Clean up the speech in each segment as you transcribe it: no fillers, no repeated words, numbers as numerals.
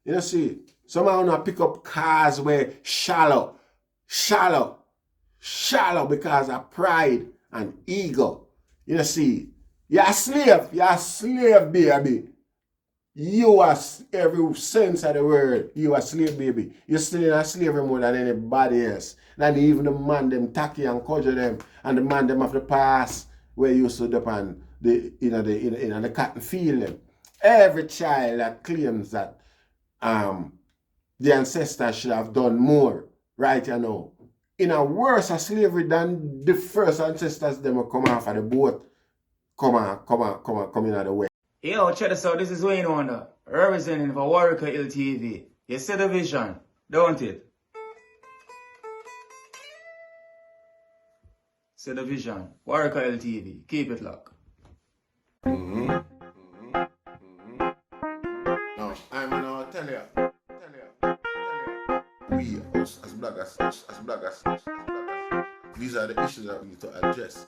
You know, see, somehow not pick up cars where shallow because of pride and ego. You know, see, you're a slave, baby. You are every sense of the word. You are slave, baby. You're still in a slavery more than anybody else. Than even the man them tacky and cudgel them, and the man them of the past where you stood up and the cotton field them. Every child that claims that the ancestors should have done more, right, you know, in a worse a slavery than the first ancestors them will come off of the boat, come in at the way. Yo, check this out. This is Wayne Wonder, representing for Warieka LTV. You see the vision, don't it? See the vision. Warieka LTV. Keep it locked. No, I'm gonna tell you. We, us as bloggers, these are the issues that we need to address.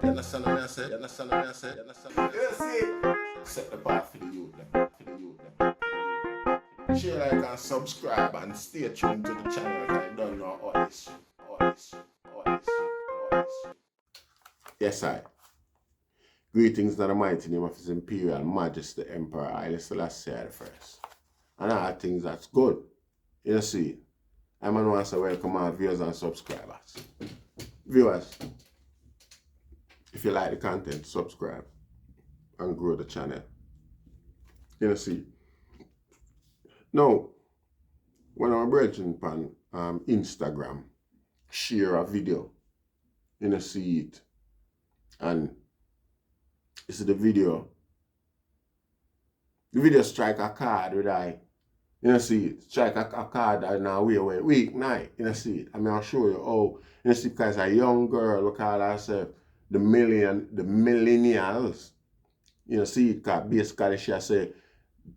You understand what I said? You see? Set the path for the youth. Share, like, and subscribe and stay tuned to the channel because I don't know all this. Yes, I. Greetings in the mighty name of His Imperial Majesty Emperor Haile Selassie I First. And all things that's good. You see, I'm going to want to welcome our viewers and subscribers. Viewers, if you like the content, subscribe and grow the channel. You see. Now, when our brethren on Instagram share a video, you see it, and you see the video strike a card with you see it, strike a card in a way where weeknight, you see it. I mean, I'll show you how, you see, because a young girl, we call herself the Millennials, you see it, because basically she say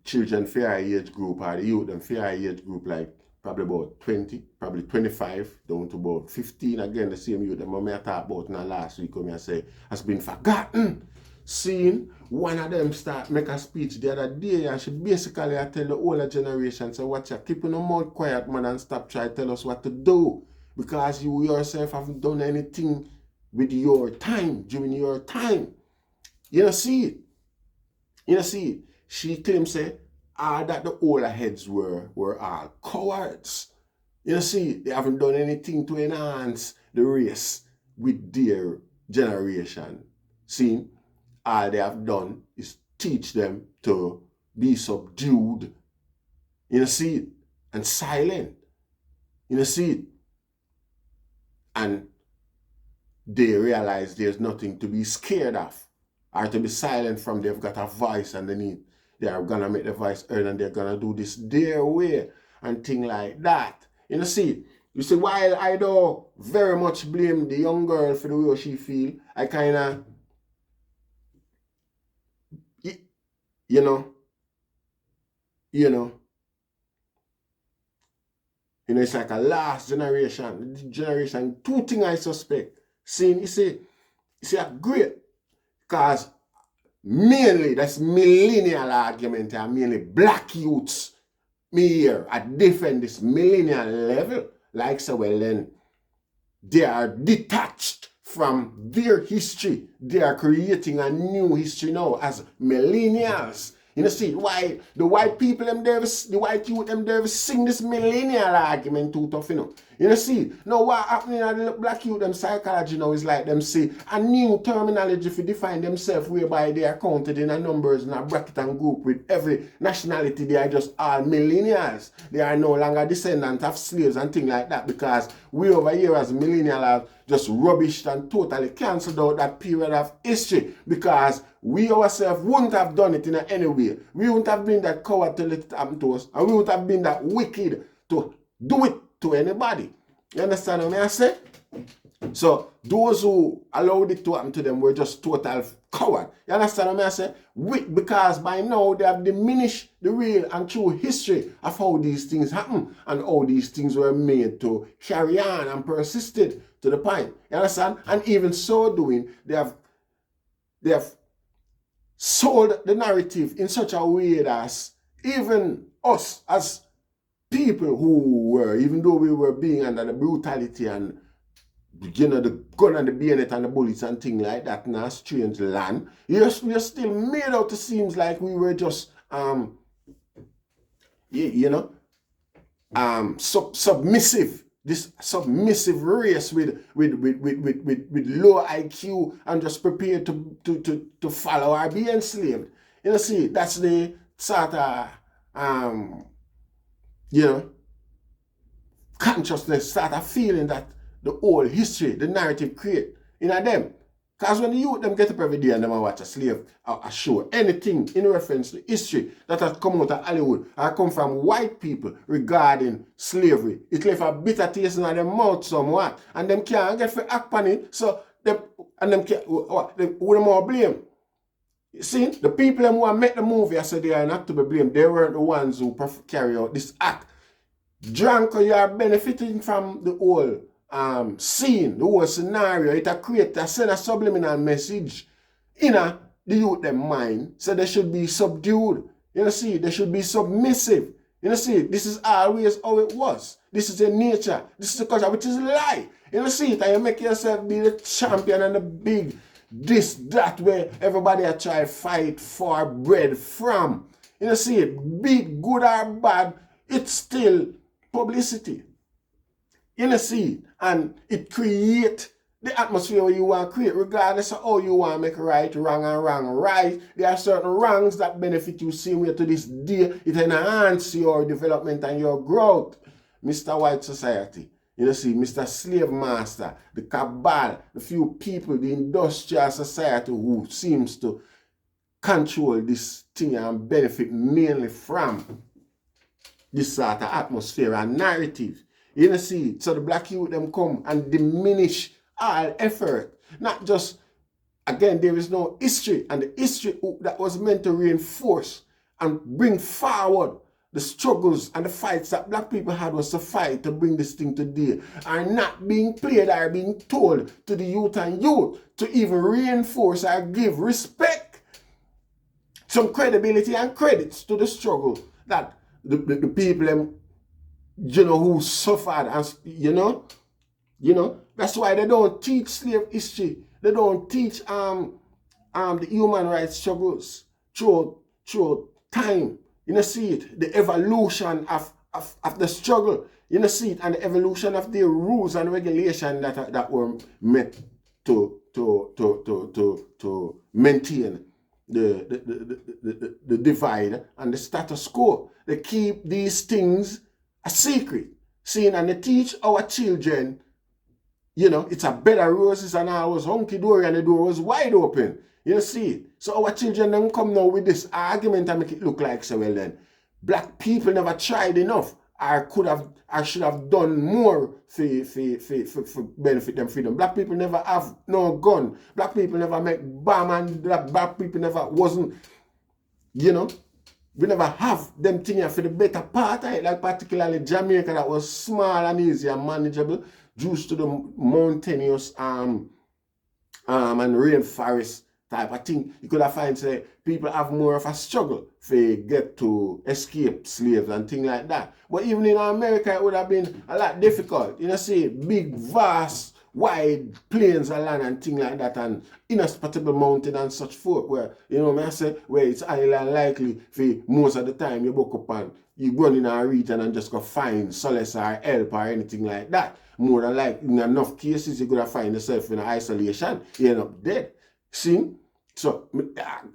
children fair age group or the youth and fair age group like probably about 20, probably 25 down to about 15. Again, the same youth that I talked about in the last week when I say has been forgotten. Seeing one of them start make a speech the other day and she basically I tell the older generation, so watch out, keep your mouth quiet, man, and stop trying to tell us what to do. Because you yourself haven't done anything with your time, during your time. You don't see it. She claims that the older heads were all cowards. You see, they haven't done anything to enhance the race with their generation. See, all they have done is teach them to be subdued. You see it? And silent. You see it? And they realize there's nothing to be scared of or to be silent from. They've got a voice underneath. They are going to make the voice heard and they're going to do this their way and things like that. You see, while I don't very much blame the young girl for the way she feel, I kind of, you know, it's like a last generation, two things I suspect. You see, a great, because mainly, that's millennial argument, and mainly black youths, me here, I defend this millennial level, like so well then, they are detached from their history. They are creating a new history now as millennials. You see, why the white people, the white youth, them sing this millennial argument too tough, You see, now what happening in the black youth, them psychology now is like them say a new terminology to define themselves whereby they are counted in a numbers in a bracket and group with every nationality. They are just all millennials. They are no longer descendants of slaves and things like that because we over here as millennials have just rubbished and totally cancelled out that period of history because we ourselves wouldn't have done it in any way. We wouldn't have been that coward to let it happen to us, and we wouldn't have been that wicked to do it to anybody. You understand what I say? So those who allowed it to happen to them were just total coward. You understand what I say? Because by now they have diminished the real and true history of how these things happen and how these things were made to carry on and persisted to the point. You understand? And even so doing, they have sold the narrative in such a way that even us as people who were, even though we were being under the brutality and the gun and the bayonet and the bullets and things like that in a strange land, we are still made out to seem like we were just submissive. This submissive race with low IQ and just prepared to follow or be enslaved. See, that's the sort of consciousness, sort of feeling that the whole history, the narrative create them. Because when the youth them get up every day and them watch a slave a show, anything in reference to history that has come out of Hollywood or come from white people regarding slavery, it left a bitter taste in their mouth somewhat. And them can't get for act on it, so them can't, who them more blame? See, the people who make the movie, I said they are not to be blamed. They weren't the ones who carry out this act. Drunk, you are benefiting from the whole scene, the whole scenario. It send a subliminal message in the youth them mind. So they should be subdued. See, they should be submissive. See, this is always how it was. This is the nature. This is the culture, which is a lie. See it, and you make yourself be the champion and the big this, that, where everybody a try fight for bread from. See it, big, good or bad, it's still publicity. See it, and it create the atmosphere where you want to create, regardless of how you want to make right, wrong, and wrong right. There are certain wrongs that benefit you same way to this day. It enhances your development and your growth. Mr. White Society. See, Mr. Slave Master, the cabal, the few people, the industrial society who seems to control this thing and benefit mainly from this sort of atmosphere and narrative. See, so the black youth them come and diminish all effort. Not just, again, there is no history, and the history that was meant to reinforce and bring forward the struggles and the fights that black people had was to fight to bring this thing today are not being played or being told to the youth and youth to even reinforce or give respect, some credibility and credits to the struggle that the people who suffered and that's why they don't teach slave history. They don't teach the human rights struggles through time. See it, the evolution of the struggle. See it, and the evolution of the rules and regulations that were meant to maintain the divide and the status quo. They keep these things a secret. Seeing, and they teach our children, it's a bed of roses and I was hunky-dory and the door was wide open. See, so our children then come now with this argument and make it look like, so well then, black people never tried enough, or should have done more for benefit them freedom. Black people never have no gun. Black people never make bomb, and black people never wasn't, we never have them things for the better part of it, like particularly Jamaica that was small and easy and manageable due to the mountainous and rainforest type of thing. You could have find say people have more of a struggle to get to escape slaves and things like that. But even in America, it would have been a lot difficult. See, big, vast, wide plains of land and things like that, and inhospitable mountain and such forth, where, where it's highly unlikely for most of the time you book up and you go in a region and just go find solace or help or anything like that. More than likely, in enough cases, you're going to find yourself in isolation, you end up dead. See? So,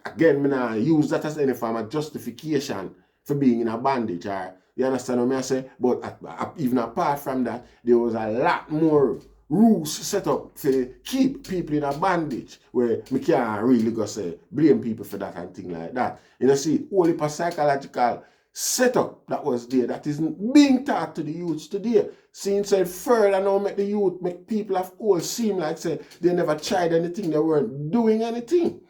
again, I use that as any form of justification for being in a bondage. Or, you understand what I say? But even apart from that, there was a lot more rules set up to keep people in a bondage, where we can't really go say blame people for that and things like that. See, only a psychological setup that was there that isn't being taught to the youths today. Seeing said further now make the youth, make people of all seem like say they never tried anything, they weren't doing anything.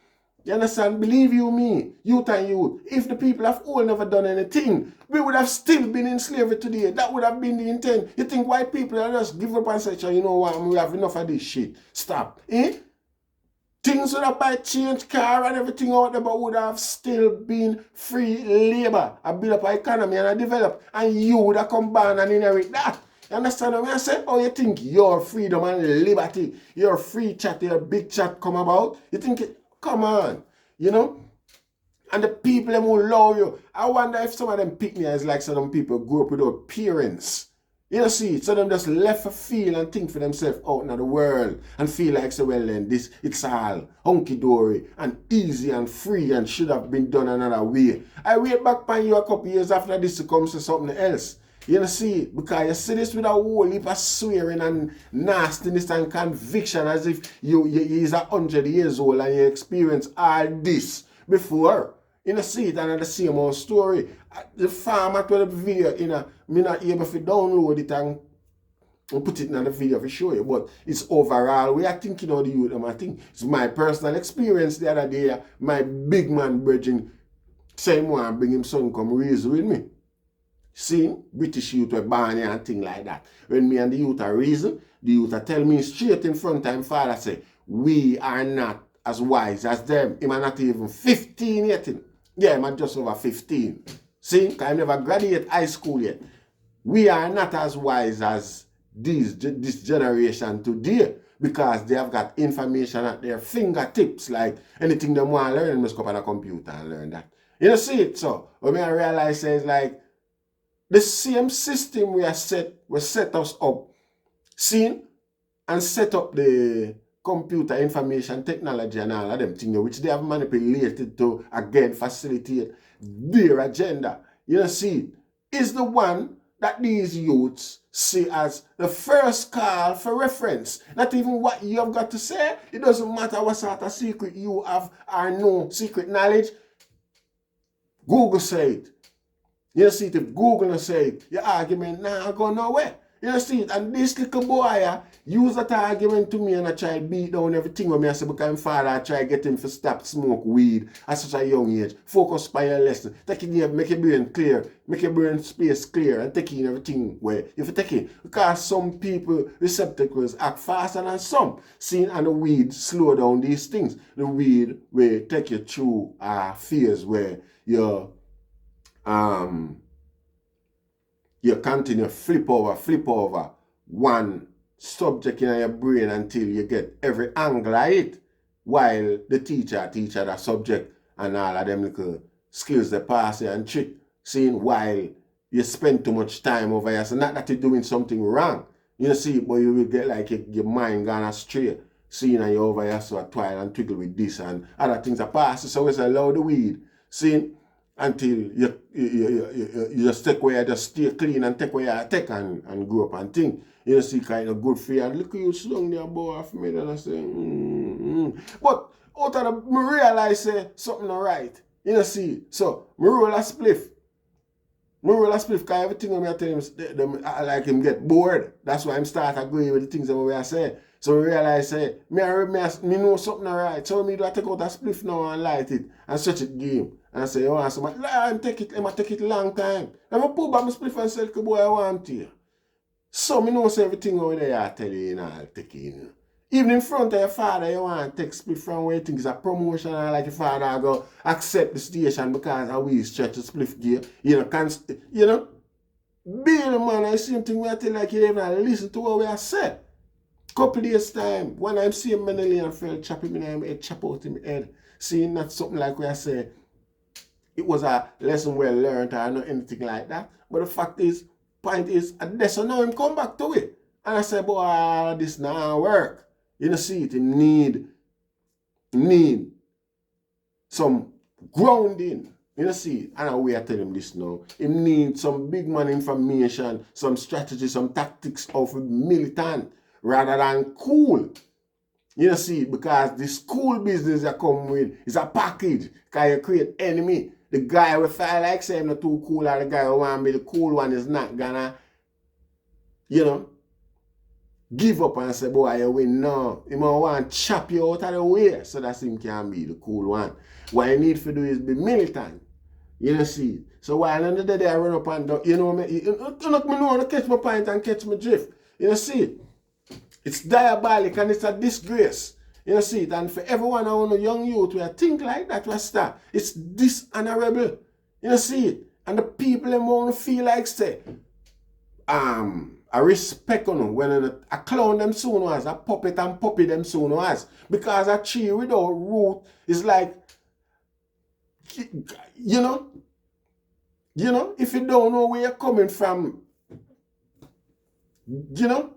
You understand? Believe you me, youth and youth, if the people of all never done anything, we would have still been in slavery today. That would have been the intent. You think white people are just give up and say, you know what, we have enough of this shit. Stop. Things would have by change car and everything out there, but would have still been free labor. I build up an economy and I develop, and you would have come back and inherit that. You understand what I say? Oh, you think your freedom and liberty, your free chat, your big chat come about? You think it? Come on, you know? And the people them who love you. I wonder if some of them pick me as like some people grew up without parents. You know, see, so them just left for feel and think for themselves out in the world and feel like, so well then, this, it's all hunky-dory and easy and free and should have been done another way. I wait back on you a couple years after this to come to something else. You know, see, because you see this with a whole heap of swearing and nastiness and conviction as if you is 100 years old and you experience all this before. You know, see it and the same old story. The farmer to the video, you know, me not able to download it and put it in the video to show you, but it's overall. We are thinking of the youth, and I think it's my personal experience the other day. My big man brethren say him want bring him son come raise with me. See, British youth were born here and things like that. When me and the youth are raising, the youth are tell me straight in front of him father say, we are not as wise as them. Him are not even 15 yet. Yeah, I'm just over 15. See, because I never graduated high school yet. We are not as wise as this generation today because they have got information at their fingertips. Like anything they want to learn, they must go on a computer and learn that. You know, see it? So, when I realize is like the same system we set us up, see, and set up the computer information technology and all of them things, which they have manipulated to, again, facilitate their agenda. You know, see, is the one that these youths see as the first call for reference. Not even what you have got to say. It doesn't matter what sort of secret you have or no secret knowledge. Google say it. You see it, if Google say it, your argument now go nowhere. You see it, and this little boy use that argument to me and I try to beat down everything with me. I say because my father I try to get him to stop smoke weed at such a young age. Focus on your lesson. Take it here, make your brain clear, make your brain space clear and take in everything where if you take it. Because some people receptacles act faster than some. Seeing and the weed slow down these things. The weed will take you through fears where you continue flip over one subject in your brain until you get every angle of it, while the teacher teach that subject and all of them little skills they pass you and trick, seeing while you spend too much time over here. So not that you're doing something wrong, you see, but you will get like your mind gone astray, seeing and you're over here so a twirl and twiggle with this and other things that pass. So it's allow the weed, seeing, until you just take where you just stay clean and take where you take and grow up and think. You see kind of good for you. And look at you slung there, boy, off me. And I say, But out of the, I realize something not right. You see, so I roll a spliff. Because everything I tell him, I like him get bored. That's why I'm start agreeing with the things that I say. So I realize, me know something not right. So me do I take out a spliff now and light it and search it game. And I say, you want somebody? I take it a long time. And I pull back my spliff and say, boy, I want to. So me know everything over there I tell you, I'll take it. Even in front of your father, you want to take spliff from where you think it's a promotion and like your father go accept the station because how we stretch the spliff gear. Bill man, I same thing where I tell like you even listen to what we have said. Couple days time, when I'm seeing Millennial fell chop him in my head, chop out in my head, seeing that something like where I say it was a lesson well learned or not anything like that. But the fact is, point is, so now him come back to it. And I say, boy, this now work. You know, see it, him need some grounding. You know, see, and I tell him this now. Him need some big man information, some strategy, some tactics of militant rather than cool. You know, see, because this cool business that come with is a package. Because you create enemy. The guy will feel like say I'm not too cool, or the guy who want to be the cool one is not gonna, give up and say, boy, you win. No. He might want to chop you out of the way so that him can be the cool one. What you need to do is be militant. You know, see. So while under the day I run up and down, you know to catch my point and catch my drift. You know, see. It's diabolic and it's a disgrace. You know, see it, and for everyone on the young youth who think like that, Rasta, it's dishonorable. You know, see it, and the people them want to feel like say, I respect on when a clown them soon was, a puppet and puppy them soon was, because a tree without root is like, you know, if you don't know where you're coming from, you know,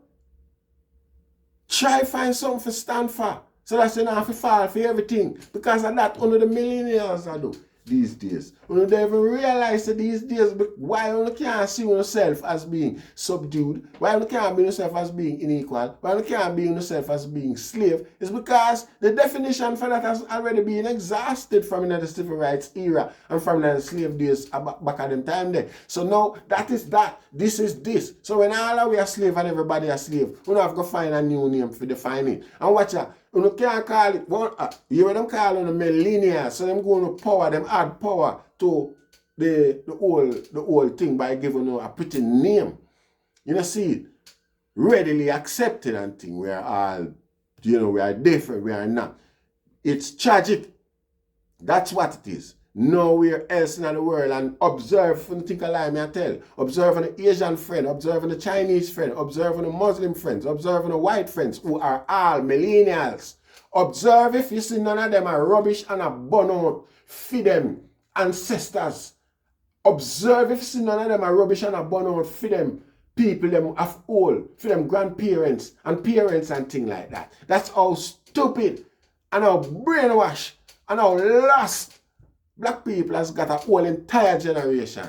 try find something to stand for. So that's you don't have to fall for everything. Because of that, only the millennials I do these days. You don't even realize that these days why you can't see yourself as being subdued, why you can't be yourself as being unequal, why you can't be yourself as being slave, is because the definition for that has already been exhausted from the civil rights era and from the slave days back at them time there. So now that is that, this is this. So when all of we are slave and everybody are slave, we don't have to find a new name for define it. And watch that. You can't call it one. You hear them calling the Millennials, so them going to power, them add power to the whole thing by giving a pretty name. You know, see it readily accepted and thing. We are all, we are different. We are not. It's tragic. That's what it is. Nowhere else in the world, and observe from the think alive, me I tell. Observe on the Asian friend, observe on the Chinese friend, observe on the Muslim friends, observe on the white friends who are all millennials. Observe if you see none of them are rubbish and a burn out for them ancestors. Observe if you see none of them are rubbish and a burn out for them people, them of old, for them grandparents and parents and things like that. That's how stupid and how brainwashed and how lost black people has got a whole entire generation.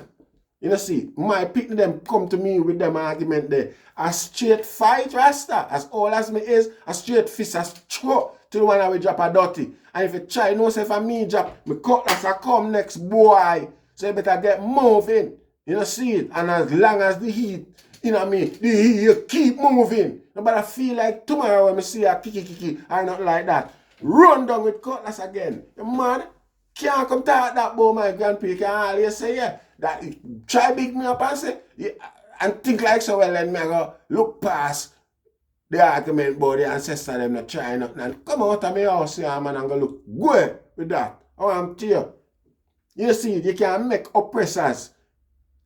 You know, see, my picking them come to me with them argument there. A straight fight, Rasta, as old as me is, a straight fist, as throw to the one that we drop a dirty. And if you try, know, say if I me drop, me cutlass I come next, boy. So you better get moving. You know, see it. And as long as the heat, you know me, the heat, you keep moving. Nobody feel like tomorrow when I see a kiki, or not like that. Run down with cutlass again. You mad? Can't come talk that about my grandpa. Can always say, yeah, that try big me up and say, yeah, and think like so well, and me go look past the argument about the ancestor them not trying nothing and come out of my house here, man, and go look good with that. Oh, I'm to you. You see, you can make oppressors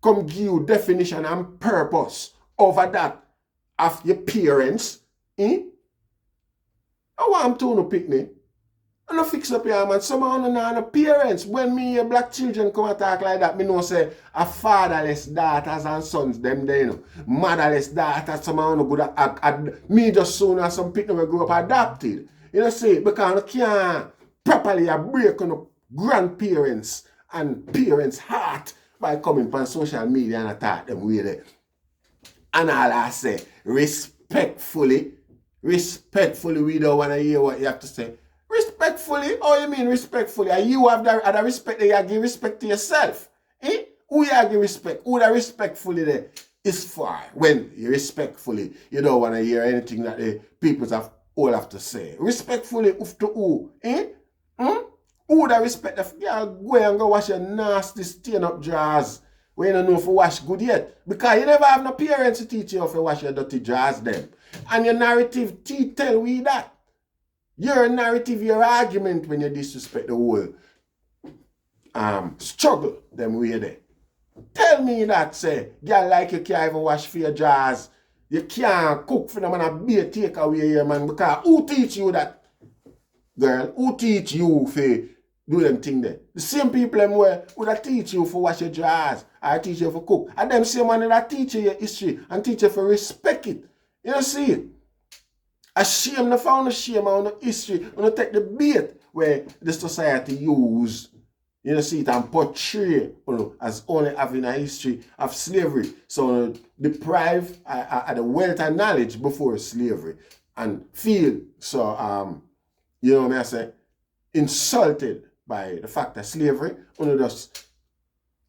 come give you definition and purpose over that of your parents. I want to no picnic. I don't fix up here, man. Some of the parents, when me your black children come and talk like that, me know say a fatherless daughters and sons, them there, you know. Motherless daughters, some of them good at me just soon as some people will grow up adopted. You know, see, because you can't properly break on the grandparents and parents' heart by coming on social media and attack them with it. And all I say, respectfully, we don't want to hear what you have to say. Respectfully? Oh, you mean respectfully? And you have the respect that you give respect to yourself. Who you give respect? Who the respectfully there is for? When you respectfully, you don't want to hear anything that the people all have to say. Respectfully to who? Who the respect? If you go and go wash your nasty stain up drawers when you don't know if you wash good yet. Because you never have no parents to teach you how to wash your dirty drawers them. And your narrative tell we that. Your narrative, your argument when you disrespect the whole struggle them way there. Tell me that, say, girl like you can't even wash for your jars. You can't cook for them and a beer take away here, man. Because who teach you that? Girl, who teach you for do them thing there? The same people them would teach you for wash your jars or teach you for cook. And them same one that teach you your history and teach you for respect it. You know, see it? A shame, no found a shame on the history, on the take the bait where the society use, you know, see it and portray as only having a history of slavery. So deprive the wealth and knowledge before slavery and feel so you know what I say, insulted by the fact that slavery, just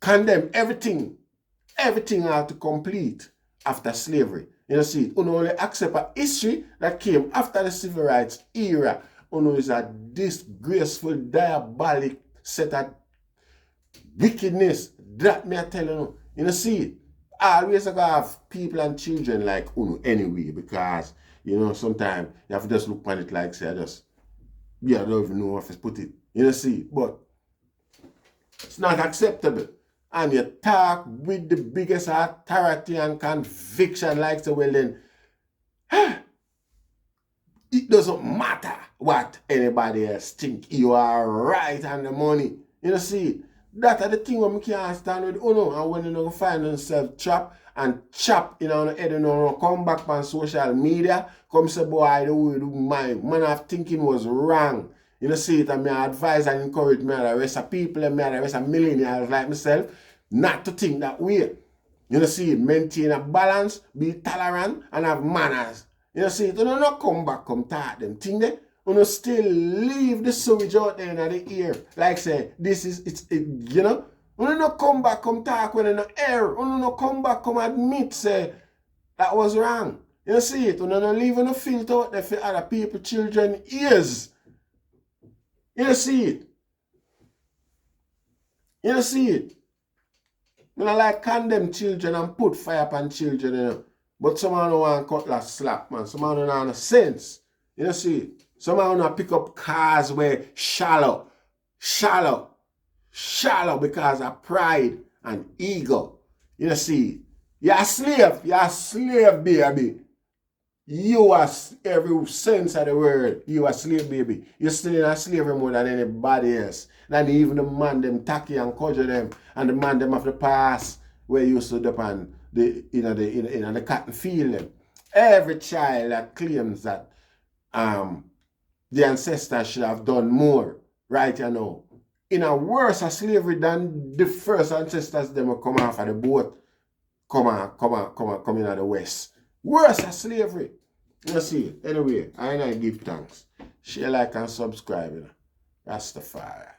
condemn everything out to complete after slavery. You know, see, only accept a history that came after the civil rights era. Is a disgraceful, diabolic set of wickedness. That me I tell you. You know, see, always have people and children like anyway, because, you know, sometimes you have to just look at it like, say, just Yeah, I don't even know if it's put it. You know, see, but it's not acceptable. And you talk with the biggest authority and conviction like so, well then, it doesn't matter what anybody else think. You are right on the money. You know, see, that are the thing when we can't stand with Uno. And when you know find yourself trapped and chop in our head, you know, come back on social media, come say, boy, the way my man of thinking was wrong. You know, see it, and me advise and encourage me and the rest of people and me and the rest of millennials like myself not to think that way. You know, see it, maintain a balance, be tolerant, and have manners. You know, see it, you know, not come back, come talk them thing there. You know, still leave the sewage out there in the ear. Like say, this is, you know, you know, not come back, come talk when you know air. You know, not come back, come admit, say, that was wrong. You know, see it, you know, not leave no filter out there for other people, children, ears. You know, see it. You know, see it. You know, like condemn children and put fire upon children, you know. But someone don't want cutlass slap, man. Someone don't have no sense. You know, see, someone want to pick up cars where shallow because of pride and ego. You know, see, you're a slave, baby. You are every sense of the word. You are a slave, baby. You're still in a slavery more than anybody else. Than even the man them tacky and cudgel them, and the man them of the past where you stood up and the cotton field them. Every child that claims that the ancestors should have done more, right, you know, in a worse a slavery than the first ancestors them will come off of the boat, come in at the west. Worse a slavery. You see, anyway, I give thanks. Share, like, and subscribe. You know. Rastafari.